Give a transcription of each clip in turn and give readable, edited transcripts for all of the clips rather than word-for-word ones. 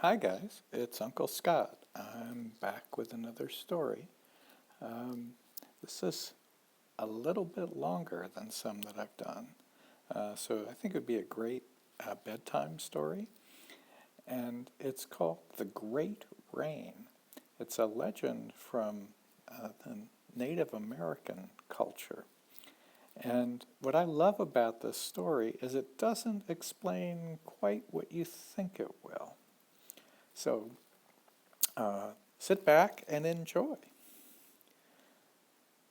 Hi guys, it's Uncle Scott. I'm back with another story. Um, this is a little bit longer than some that I've done, so I think it would be a great bedtime story. And it's called The Great Rain. It's a legend from the Native American culture. And what I love about this story is it doesn't explain quite what you think it will. So sit back and enjoy.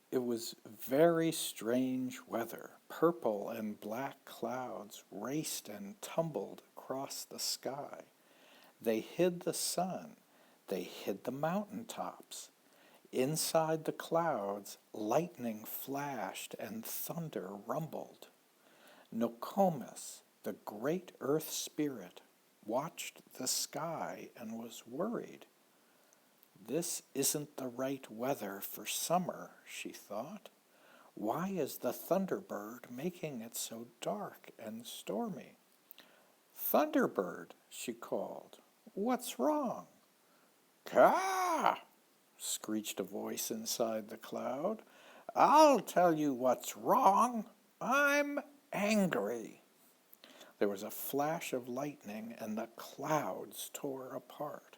It was very strange weather. Purple and black clouds raced and tumbled across the sky. They hid the sun. They hid the mountain tops. Inside the clouds, lightning flashed and thunder rumbled. Nokomis, the great earth spirit, watched the sky and was worried. This isn't the right weather for summer, she thought. Why is the Thunderbird making it so dark and stormy? Thunderbird, she called. What's wrong? Caw! Screeched a voice inside the cloud. I'll tell you what's wrong. I'm angry. There was a flash of lightning and the clouds tore apart.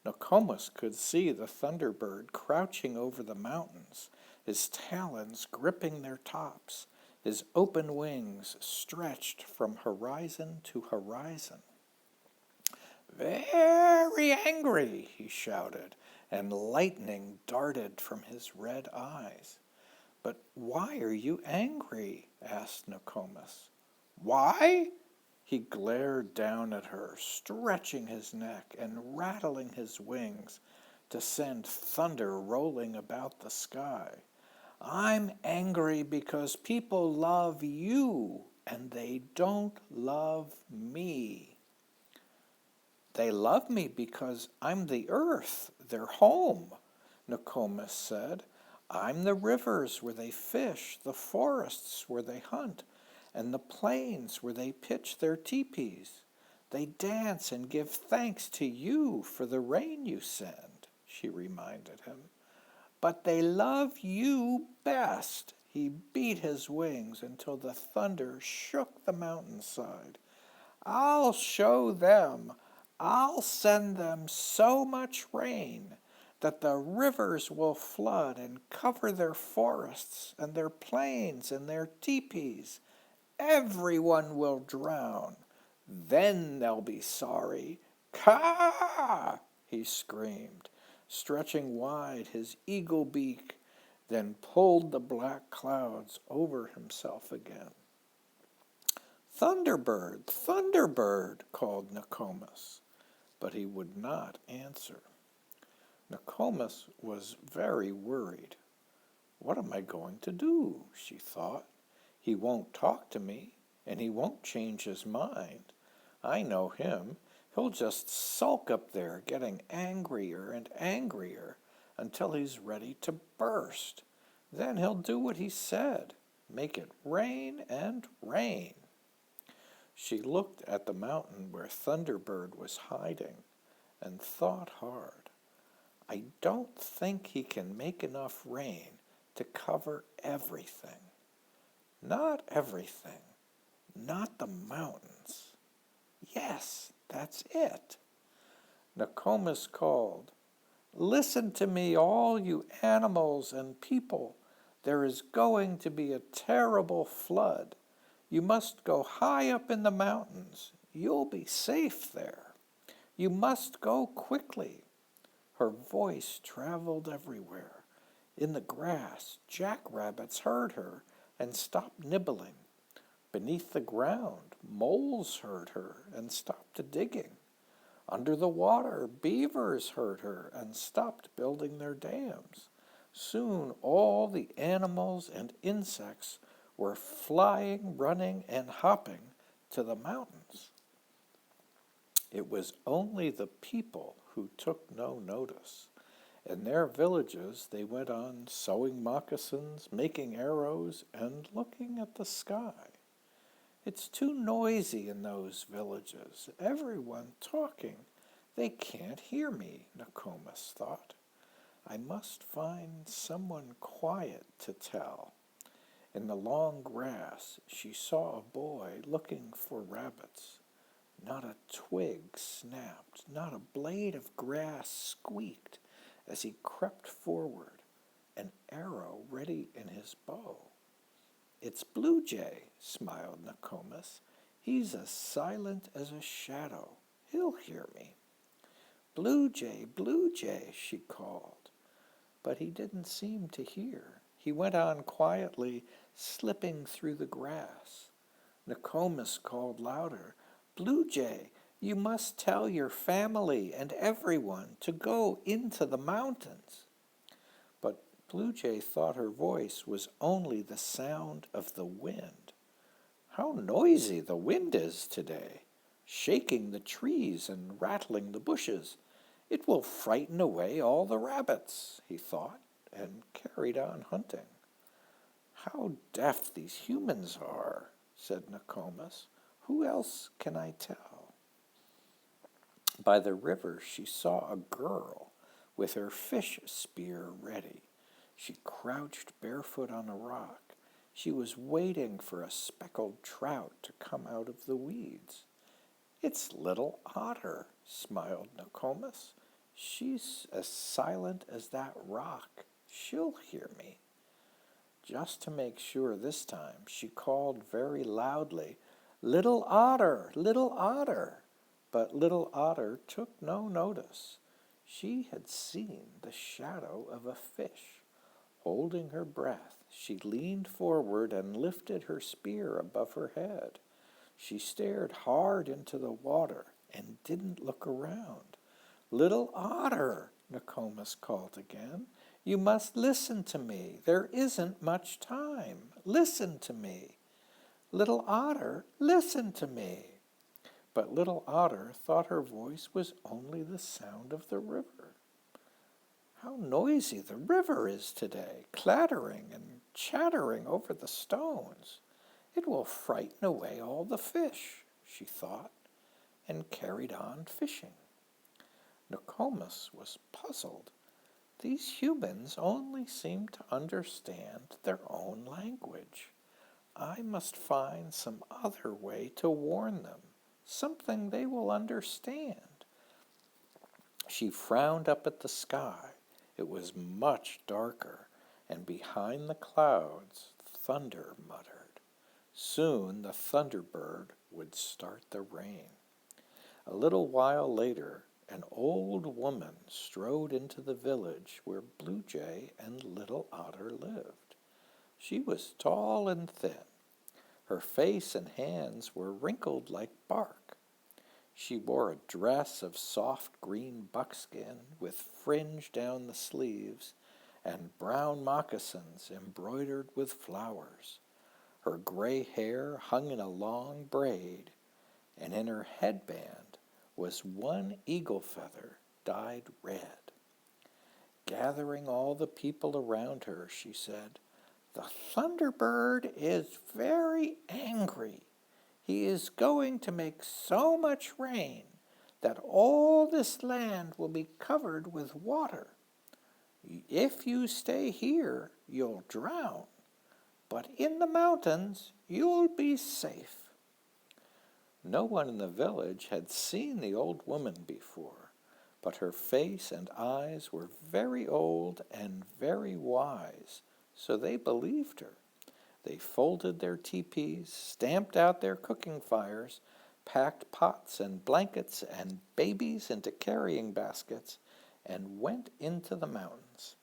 Nokomis could see the Thunderbird crouching over the mountains, his talons gripping their tops, his open wings stretched from horizon to horizon. Very angry, he shouted, and lightning darted from his red eyes. But why are you angry? Asked Nokomis. Why? He glared down at her, stretching his neck and rattling his wings to send thunder rolling about the sky. I'm angry because people love you and they don't love me. They love me because I'm the earth, their home, Nokomis said. I'm the rivers where they fish, the forests where they hunt, and the plains where they pitch their teepees. They dance and give thanks to you for the rain you send, she reminded him. But they love you best. He beat his wings until the thunder shook the mountainside. I'll show them. I'll send them so much rain that the rivers will flood and cover their forests and their plains and their teepees. Everyone will drown. Then they'll be sorry. Caw! He screamed, stretching wide his eagle beak, then pulled the black clouds over himself again. Thunderbird, Thunderbird, called Nokomis, but he would not answer. Nokomis was very worried. What am I going to do? She thought. He won't talk to me, and he won't change his mind. I know him. He'll just sulk up there, getting angrier and angrier until he's ready to burst. Then he'll do what he said, make it rain and rain. She looked at the mountain where Thunderbird was hiding and thought hard. I don't think he can make enough rain to cover everything. Not everything. Not the mountains. Yes, that's it. Nokomis called. Listen to me, all you animals and people. There is going to be a terrible flood. You must go high up in the mountains. You'll be safe there. You must go quickly. Her voice traveled everywhere. In the grass, jackrabbits heard her and stopped nibbling. Beneath the ground, moles heard her and stopped digging. Under the water, beavers heard her and stopped building their dams. Soon all the animals and insects were flying, running, and hopping to the mountains. It was only the people who took no notice. In their villages, they went on sewing moccasins, making arrows, and looking at the sky. It's too noisy in those villages, everyone talking. They can't hear me, Nokomis thought. I must find someone quiet to tell. In the long grass she saw a boy looking for rabbits. Not a twig snapped, not a blade of grass squeaked as he crept forward, an arrow ready in his bow. It's Blue Jay, smiled Nokomis. He's as silent as a shadow. He'll hear me. Blue Jay, she called. But he didn't seem to hear. He went on quietly, slipping through the grass. Nokomis called louder, Blue Jay, you must tell your family and everyone to go into the mountains. But Blue Jay thought her voice was only the sound of the wind. How noisy the wind is today, shaking the trees and rattling the bushes. It will frighten away all the rabbits, he thought, and carried on hunting. How deaf these humans are, said Nokomis. Who else can I tell? By the river she saw a girl with her fish spear ready. She crouched barefoot on a rock. She was waiting for a speckled trout to come out of the weeds. It's Little Otter, smiled Nokomis. She's as silent as that rock. She'll hear me. Just to make sure this time, she called very loudly, Little Otter, Little Otter. But Little Otter took no notice. She had seen the shadow of a fish. Holding her breath, she leaned forward and lifted her spear above her head. She stared hard into the water and didn't look around. Little Otter, Nokomis called again, you must listen to me. There isn't much time. Listen to me. Little Otter, listen to me. But Little Otter thought her voice was only the sound of the river. How noisy the river is today, clattering and chattering over the stones. It will frighten away all the fish, she thought, and carried on fishing. Nokomis was puzzled. These humans only seem to understand their own language. I must find some other way to warn them, something they will understand. She frowned up at the sky. It was much darker, and behind the clouds, thunder muttered. Soon the thunderbird would start the rain. A little while later, an old woman strode into the village where Blue Jay and Little Otter lived. She was tall and thin. Her face and hands were wrinkled like bark. She wore a dress of soft green buckskin with fringe down the sleeves and brown moccasins embroidered with flowers. Her gray hair hung in a long braid, and in her headband was one eagle feather dyed red. Gathering all the people around her, she said, The Thunderbird is very angry. He is going to make so much rain that all this land will be covered with water. If you stay here, you'll drown, but in the mountains, you'll be safe. No one in the village had seen the old woman before, but her face and eyes were very old and very wise, so they believed her. They folded their teepees, stamped out their cooking fires, packed pots and blankets and babies into carrying baskets, and went into the mountains.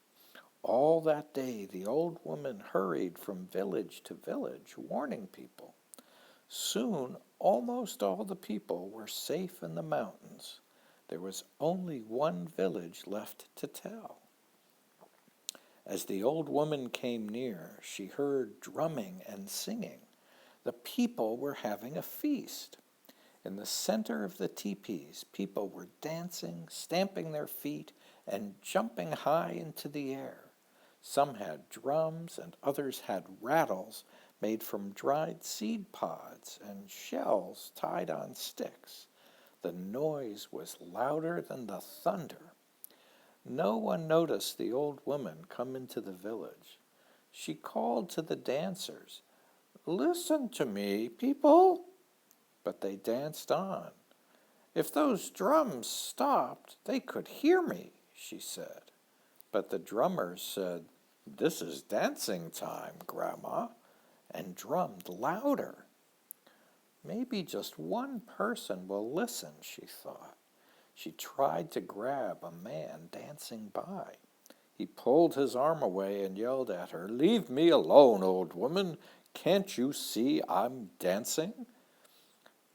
All that day the old woman hurried from village to village, warning people. Soon almost all the people were safe in the mountains. There was only one village left to tell. As the old woman came near, she heard drumming and singing. The people were having a feast. In the center of the teepees, people were dancing, stamping their feet, and jumping high into the air. Some had drums, and others had rattles made from dried seed pods and shells tied on sticks. The noise was louder than the thunder. No one noticed the old woman come into the village. She called to the dancers, "Listen to me, people!" But they danced on. "If those drums stopped, they could hear me," she said. But the drummers said, "This is dancing time, Grandma," and drummed louder. Maybe just one person will listen, she thought. She tried to grab a man dancing by. He pulled his arm away and yelled at her, "Leave me alone, old woman. Can't you see I'm dancing?"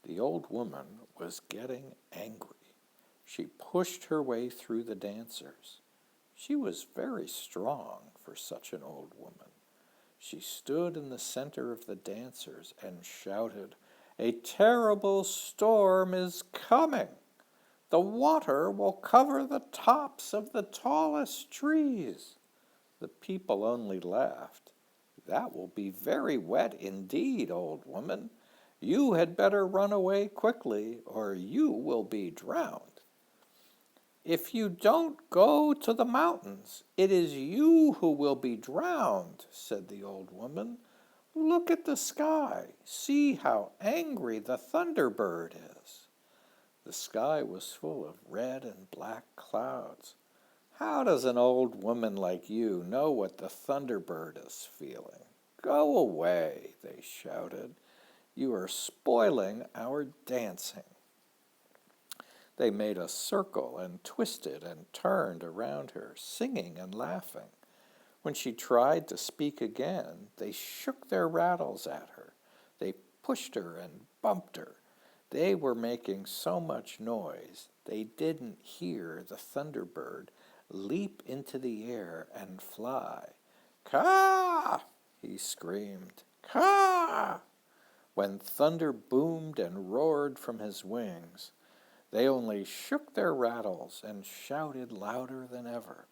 The old woman was getting angry. She pushed her way through the dancers. She was very strong for such an old woman. She stood in the center of the dancers and shouted, "A terrible storm is coming. The water will cover the tops of the tallest trees." The people only laughed. "That will be very wet indeed, old woman. You had better run away quickly, or you will be drowned." "If you don't go to the mountains, it is you who will be drowned," said the old woman. "Look at the sky. See how angry the thunderbird is." The sky was full of red and black clouds. "How does an old woman like you know what the thunderbird is feeling?" "Go away," they shouted. "You are spoiling our dancing." They made a circle and twisted and turned around her, singing and laughing. When she tried to speak again, they shook their rattles at her. They pushed her and bumped her. They were making so much noise, they didn't hear the thunderbird leap into the air and fly. "Caw!" he screamed. "Caw!" When thunder boomed and roared from his wings, they only shook their rattles and shouted louder than ever.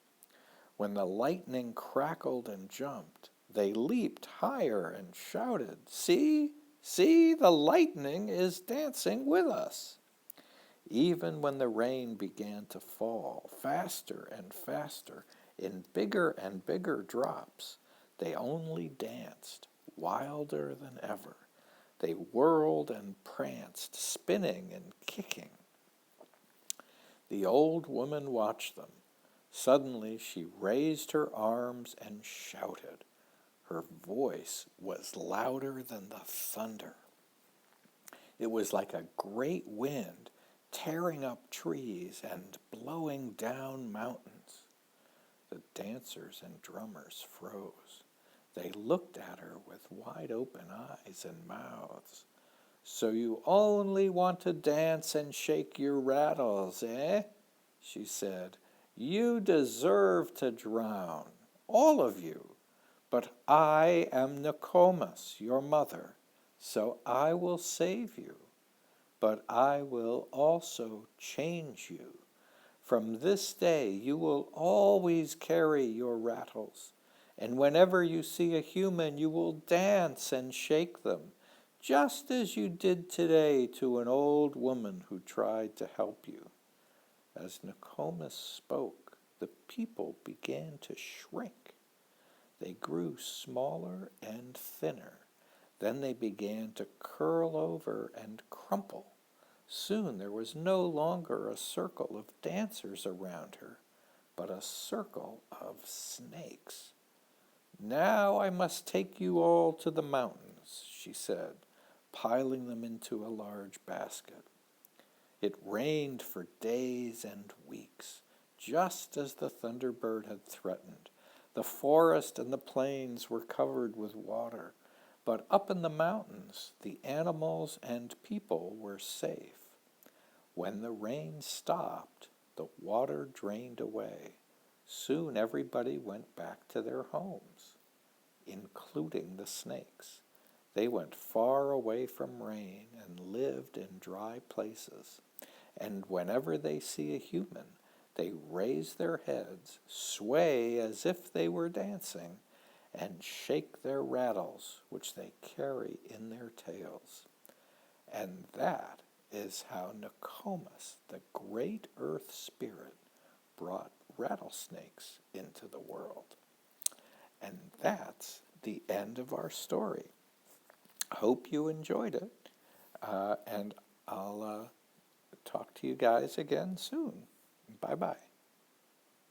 When the lightning crackled and jumped, they leaped higher and shouted, "See, see, the lightning is dancing with us." Even when the rain began to fall, faster and faster, in bigger and bigger drops, they only danced, wilder than ever. They whirled and pranced, spinning and kicking. The old woman watched them. Suddenly she raised her arms and shouted. Her voice was louder than the thunder. It was like a great wind tearing up trees and blowing down mountains. The dancers and drummers froze. They looked at her with wide-open eyes and mouths. "So you only want to dance and shake your rattles, eh?" she said. "You deserve to drown, all of you. But I am Nokomis, your mother, so I will save you. But I will also change you. From this day you will always carry your rattles, and whenever you see a human you will dance and shake them, just as you did today to an old woman who tried to help you." As Nokomis spoke, the people began to shrink. They grew smaller and thinner. Then they began to curl over and crumple. Soon there was no longer a circle of dancers around her, but a circle of snakes. "Now I must take you all to the mountains," she said, piling them into a large basket. It rained for days and weeks, just as the thunderbird had threatened. The forest and the plains were covered with water, but up in the mountains the animals and people were safe. When the rain stopped, the water drained away. Soon everybody went back to their homes, including the snakes. They went far away from rain and lived in dry places. And whenever they see a human, they raise their heads, sway as if they were dancing, and shake their rattles, which they carry in their tails. And that is how Nokomis, the great earth spirit, brought rattlesnakes into the world. And that's the end of our story. Hope you enjoyed it, and I'll talk to you guys again soon. Bye-bye.